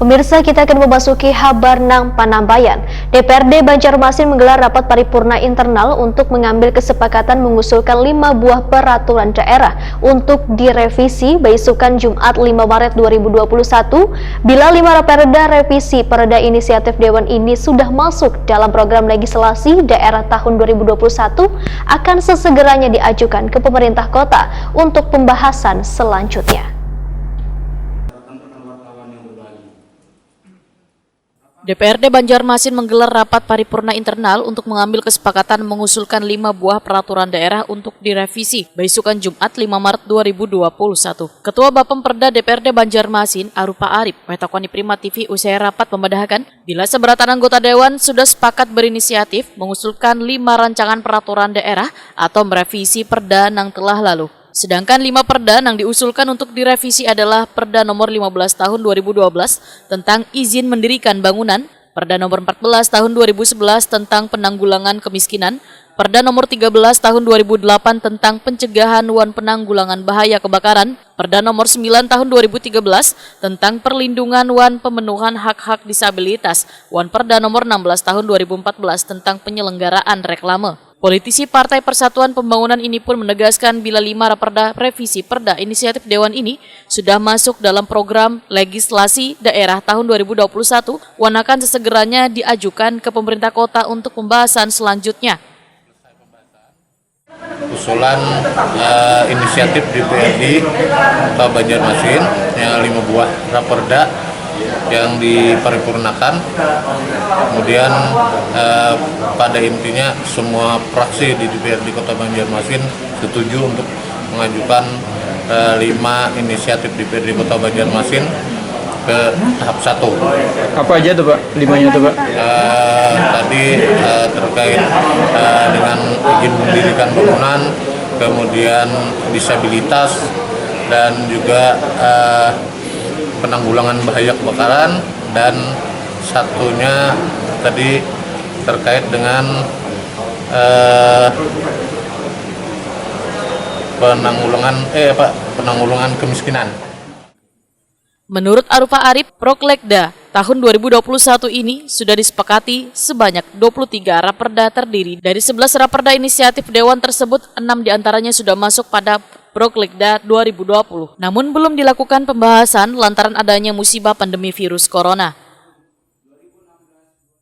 Pemirsa, kita akan memasuki kabar nang Panambayan. DPRD Banjarmasin menggelar rapat paripurna internal untuk mengambil kesepakatan mengusulkan 5 buah peraturan daerah untuk direvisi besukan Jumat 5 Maret 2021. Bila 5 perda revisi perda inisiatif Dewan ini sudah masuk dalam program legislasi daerah tahun 2021, akan sesegeranya diajukan ke pemerintah kota untuk pembahasan selanjutnya. DPRD Banjarmasin menggelar rapat paripurna internal untuk mengambil kesepakatan mengusulkan 5 buah peraturan daerah untuk direvisi besukan Jumat 5 Maret 2021. Ketua Bapemperda DPRD Banjarmasin, Arupa Arif, metakoni Prima TV usai rapat membedakan bila seberatan anggota Dewan sudah sepakat berinisiatif mengusulkan 5 rancangan peraturan daerah atau merevisi perda yang telah lalu. Sedangkan 5 perda yang diusulkan untuk direvisi adalah Perda nomor 15 tahun 2012 tentang izin mendirikan bangunan, Perda nomor 14 tahun 2011 tentang penanggulangan kemiskinan, Perda nomor 13 tahun 2008 tentang pencegahan wan penanggulangan bahaya kebakaran, Perda nomor 9 tahun 2013 tentang perlindungan wan pemenuhan hak-hak disabilitas, wan Perda nomor 16 tahun 2014 tentang penyelenggaraan reklame. Politisi Partai Persatuan Pembangunan ini pun menegaskan bila 5 raperda revisi perda inisiatif Dewan ini sudah masuk dalam program legislasi daerah tahun 2021, akan sesegeranya diajukan ke pemerintah kota untuk pembahasan selanjutnya. Usulan inisiatif DPRD Kota Banjarmasin yang 5 buah raperda yang diparipurnakan, kemudian pada intinya semua fraksi di DPRD Kota Banjarmasin setuju untuk mengajukan 5 inisiatif DPRD Kota Banjarmasin ke tahap 1. Apa aja tuh Pak, 5-nya tuh Pak? Tadi terkait dengan izin mendirikan bangunan, kemudian disabilitas, dan juga penanggulangan bahaya kebakaran, dan satunya tadi terkait dengan penanggulangan kemiskinan. Menurut Arupa Arif, Proklekda tahun 2021 ini sudah disepakati sebanyak 23 raperda terdiri dari 11 raperda inisiatif Dewan tersebut, 6 diantaranya sudah masuk pada Proklekda 2020. Namun belum dilakukan pembahasan lantaran adanya musibah pandemi virus corona.